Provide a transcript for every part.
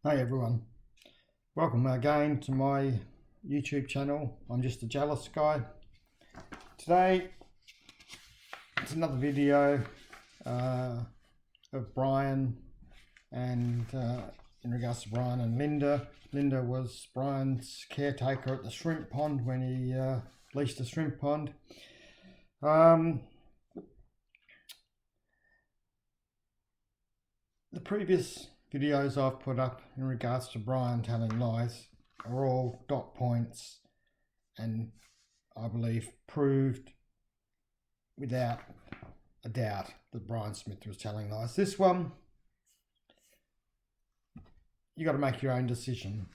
Hey everyone, welcome again to my YouTube channel. I'm just a jealous guy. Today it's another video of Brian and in regards to Brian and Linda. Linda was Brian's caretaker at the shrimp pond when he leased the shrimp pond. The previous videos I've put up in regards to Brian telling lies are all dot points and I believe proved without a doubt that Brian Smith was telling lies. This one, you got to make your own decision,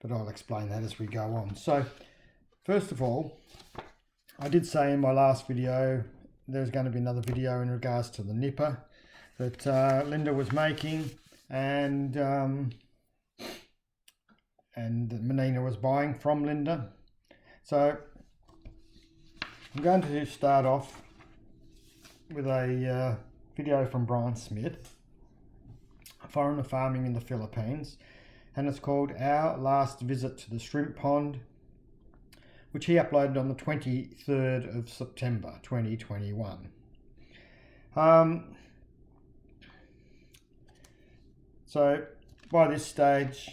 but I'll explain that as we go on. So first of all, I did say in my last video there's going to be another video in regards to the nipper that Linda was making and Menina was buying from Linda. So I'm going to start off with a video from Brian Smith, foreigner farming in the Philippines, and it's called Our Last Visit to the Shrimp Pond, which he uploaded on the 23rd of September 2021. So by this stage,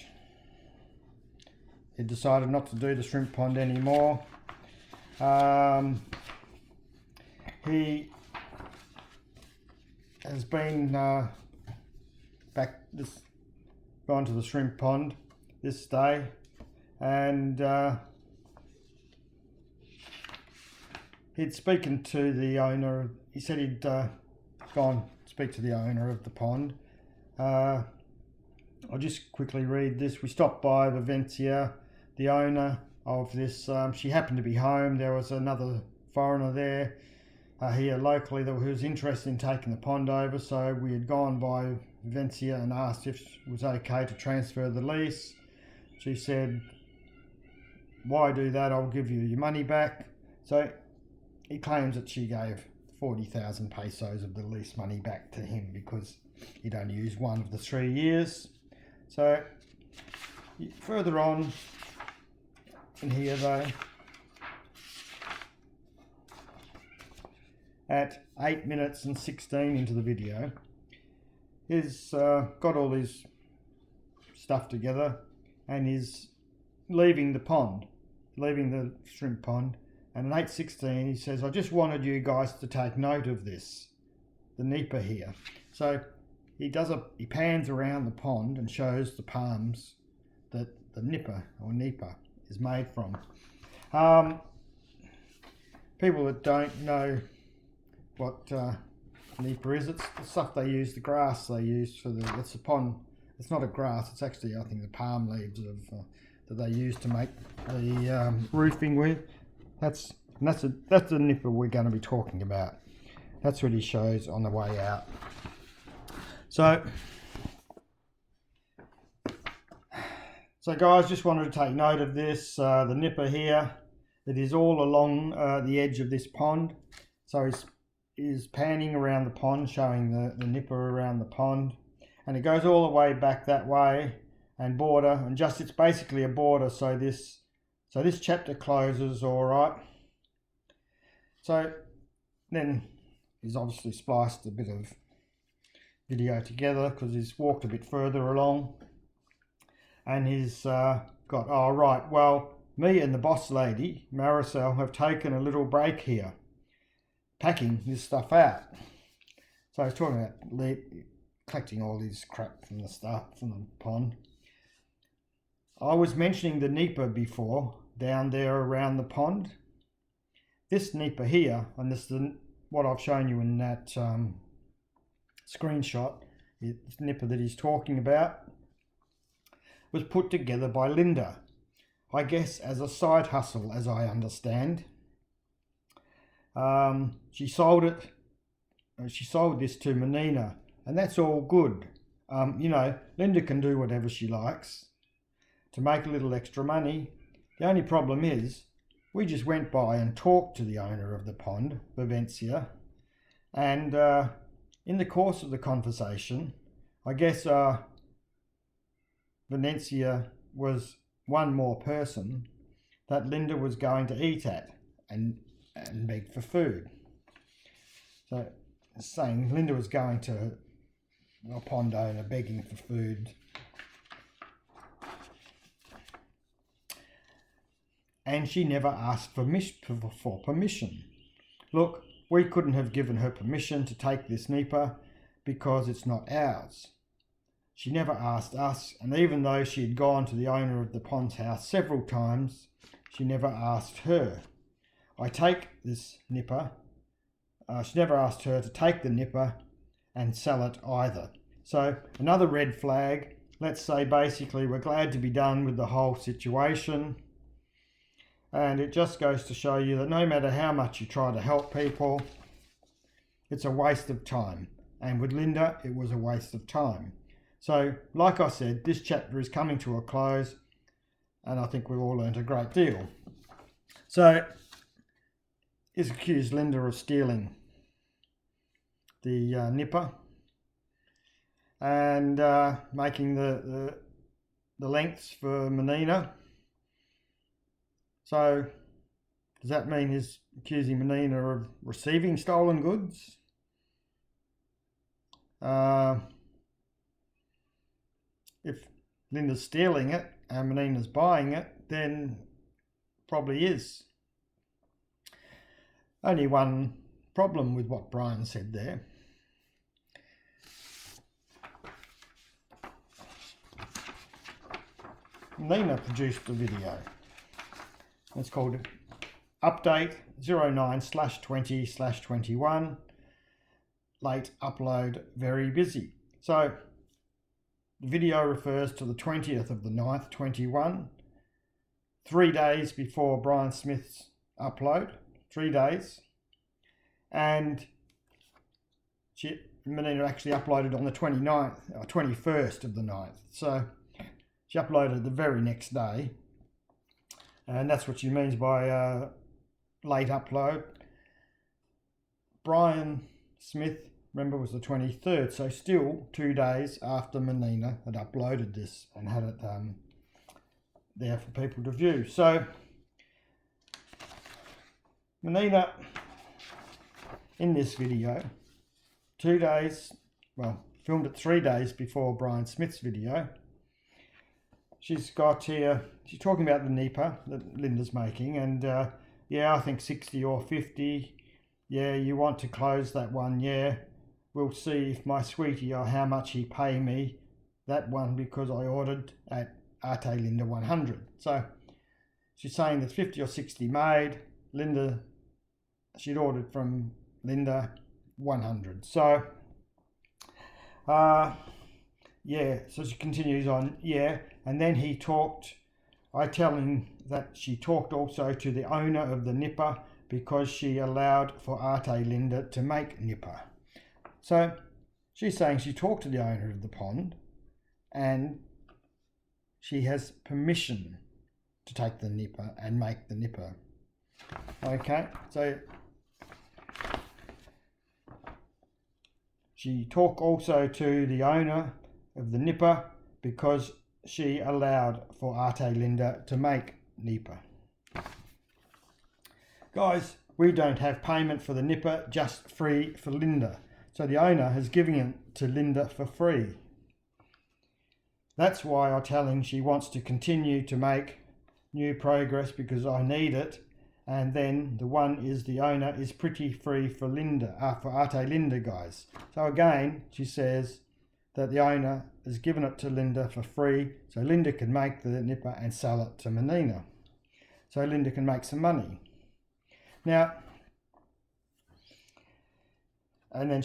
he decided not to do the shrimp pond anymore. He has been gone to the shrimp pond this day, and he'd spoken to the owner. He said he'd gone speak to the owner of the pond. I'll just quickly read this. We stopped by Vivencia, the owner of this. She happened to be home. There was another foreigner there here locally that was interested in taking the pond over. So we had gone by Vivencia and asked if it was okay to transfer the lease. She said, "Why do that? I'll give you your money back." So he claims that she gave 40,000 pesos of the lease money back to him because he'd only used one of the 3 years. So further on in here though, at 8 minutes and 16 into the video, he's got all his stuff together and is leaving the pond, leaving the shrimp pond, and at 8:16 he says, "I just wanted you guys to take note of this, the nipper here." So he pans around the pond and shows the palms that the nipper or nipa is made from. People that don't know what nipa is, it's the stuff they use, the grass they use for it's a pond. It's not a grass, it's actually, I think, the palm leaves that they use to make the roofing with. That's the nipper we're going to be talking about. That's what he shows on the way out. So guys, just wanted to take note of this, the nipper here. It is all along the edge of this pond. So he's panning around the pond, showing the nipper around the pond. And it goes all the way back that way and border, and it's basically a border. So this chapter closes all right. So then he's obviously spliced a bit of video together because he's walked a bit further along, and he's got, "Oh right, well, me and the boss lady Maricel have taken a little break here packing this stuff out." So he's talking about collecting all his crap from the pond. "I was mentioning the nipper before down there around the pond. This nipper here," and this is what I've shown you in that screenshot, the nipper that he's talking about, "was put together by Linda, I guess as a side hustle, as I understand. She sold this to Menina, and that's all good. Linda can do whatever she likes to make a little extra money. The only problem is we just went by and talked to the owner of the pond, Vivencia, and in the course of the conversation, I guess Venetia was one more person that Linda was going to eat at and beg for food. So saying Linda was going to a pond owner begging for food. And she never asked for permission. Look, we couldn't have given her permission to take this nipa because it's not ours. She never asked us, and even though she had gone to the owner of the pond's house several times, she never asked her. I take this nipa. She never asked her to take the nipa and sell it either. So another red flag. Let's say basically we're glad to be done with the whole situation. And it just goes to show you that no matter how much you try to help people, it's a waste of time. And with Linda, it was a waste of time. So, like I said, this chapter is coming to a close, and I think we've all learned a great deal. So, he's accused Linda of stealing the nipper and making the lengths for Menina. So, does that mean he's accusing Menina of receiving stolen goods? If Linda's stealing it and Menina's buying it, then probably is. Only one problem with what Brian said there. Menina produced a video. It's called Update 09/20/21. Late upload, very busy. So the video refers to the 20th of the 9th, 21, 3 days before Brian Smith's upload, 3 days. And Menina actually uploaded on the 29th, or 21st of the 9th. So she uploaded the very next day. And that's what she means by late upload. Brian Smith, remember, was the 23rd, so still 2 days after Menina had uploaded this and had it there for people to view. So Menina, in this video, 2 days, well, filmed it 3 days before Brian Smith's video. She's got here, she's talking about the nipa that Linda's making, and yeah, I think 60 or 50. Yeah, you want to close that one, yeah. We'll see if my sweetie or how much he pay me that one because I ordered at Arte Linda 100. So she's saying there's 50 or 60 made. Linda, she'd ordered from Linda 100. So yeah, so she continues on, yeah, and then he talked, I tell him that she talked also to the owner of the nipper because she allowed for Arte Linda to make nipper. So she's saying she talked to the owner of the pond and she has permission to take the nipper and make the nipper. Okay, so she talked also to the owner of the nipper because she allowed for Arte Linda to make nipper. Guys, we don't have payment for the nipper, just free for Linda. So the owner has given it to Linda for free. That's why I'm telling she wants to continue to make new progress because I need it. And then the one is the owner is pretty free for Linda, for Arte Linda, guys. So again, she says that the owner has given it to Linda for free so Linda can make the nipper and sell it to Menina. So Linda can make some money. Now, and then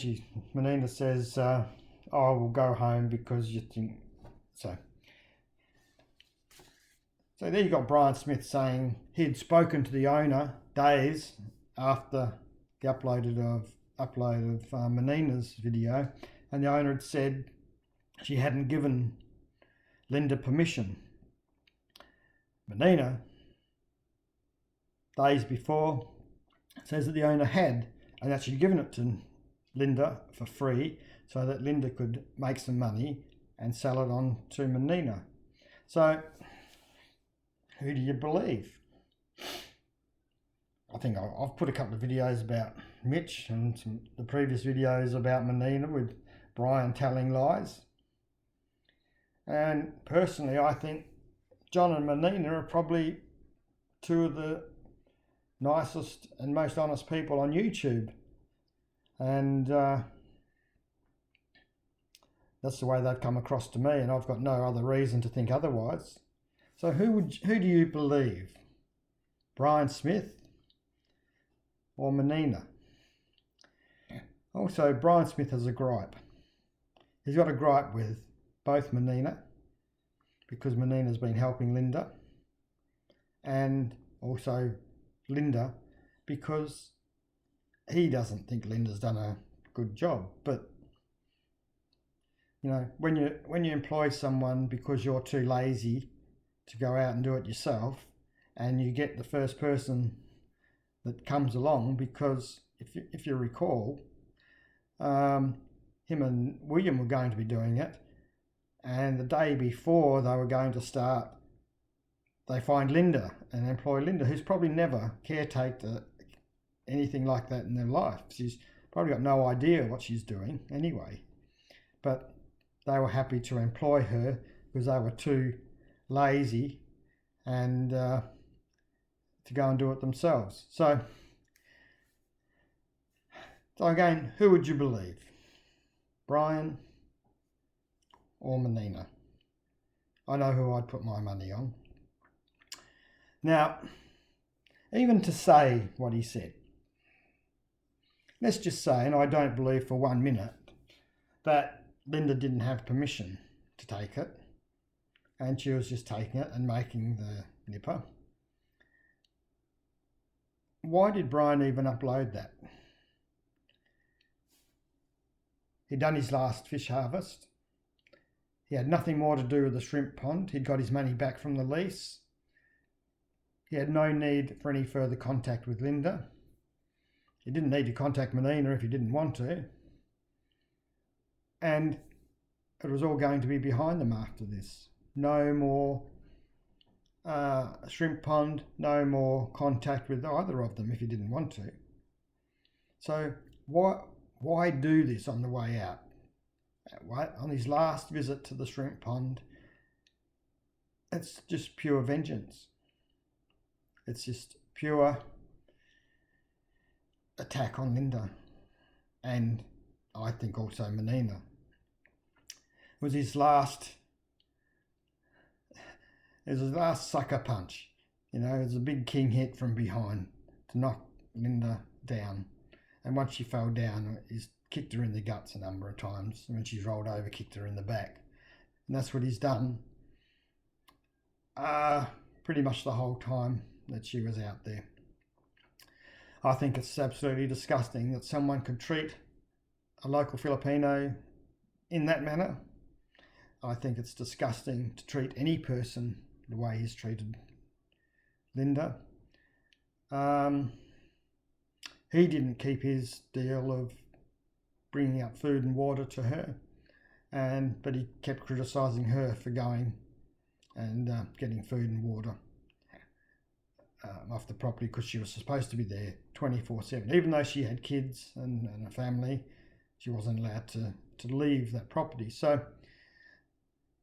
Menina says, I will go home because you think so. So there you got Brian Smith saying he'd spoken to the owner days after the upload of Menina's video, and the owner had said she hadn't given Linda permission. Menina, days before, says that the owner had, and that she'd given it to Linda for free so that Linda could make some money and sell it on to Menina. So, who do you believe? I think I've put a couple of videos about Mitch and the previous videos about Menina with Brian telling lies. And personally, I think John and Menina are probably two of the nicest and most honest people on YouTube. And that's the way they've come across to me, and I've got no other reason to think otherwise. So who do you believe? Brian Smith or Menina? Also, Brian Smith has a gripe. He's got a gripe with both Menina, because Menina's been helping Linda, and also Linda because he doesn't think Linda's done a good job. But you know, when you employ someone because you're too lazy to go out and do it yourself, and you get the first person that comes along, because if you recall, him and William were going to be doing it, and the day before they were going to start, they find Linda and employ Linda, who's probably never caretaked anything like that in their life. She's probably got no idea what she's doing anyway. But they were happy to employ her because they were too lazy and to go and do it themselves. So again, who would you believe? Brian or Menina? I know who I'd put my money on. Now, even to say what he said, let's just say, and I don't believe for 1 minute, that Linda didn't have permission to take it, and she was just taking it and making the nipper. Why did Brian even upload that? He'd done his last fish harvest. He had nothing more to do with the shrimp pond. He'd got his money back from the lease. He had no need for any further contact with Linda. He didn't need to contact Menina if he didn't want to. And it was all going to be behind them after this. No more shrimp pond, no more contact with either of them if he didn't want to. So why do this on the way out? On his last visit to the shrimp pond, it's just pure vengeance. It's just pure attack on Linda, and I think also Menina. It was his last sucker punch. You know, it was a big king hit from behind to knock Linda down. And once she fell down, he's kicked her in the guts a number of times. And when she's rolled over, kicked her in the back. And that's what he's done pretty much the whole time that she was out there. I think it's absolutely disgusting that someone could treat a local Filipino in that manner. I think it's disgusting to treat any person the way he's treated Linda. He didn't keep his deal of bringing up food and water to her, but he kept criticising her for going and getting food and water off the property, because she was supposed to be there 24/7. Even though she had kids and a family, she wasn't allowed to leave that property. So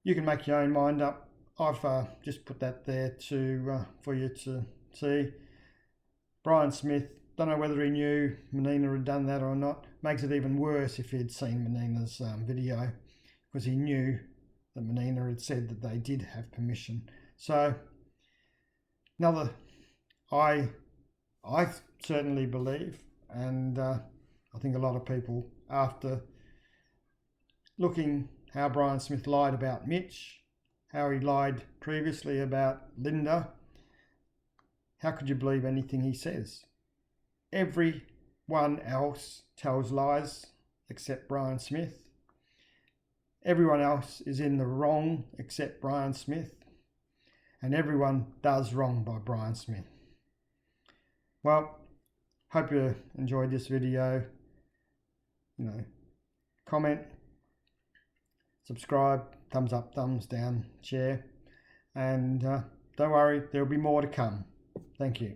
you can make your own mind up. I've just put that there for you to see. Brian Smith, don't know whether he knew Menina had done that or not. Makes it even worse if he'd seen Menina's video, because he knew that Menina had said that they did have permission. So I certainly believe, and I think a lot of people, after looking how Brian Smith lied about Mitch, how he lied previously about Linda, how could you believe anything he says? Everyone else tells lies except Brian Smith. Everyone else is in the wrong except Brian Smith. And everyone does wrong by Brian Smith. Well, hope you enjoyed this video. Comment, subscribe, thumbs up, thumbs down, share. and don't worry, there'll be more to come. Thank you.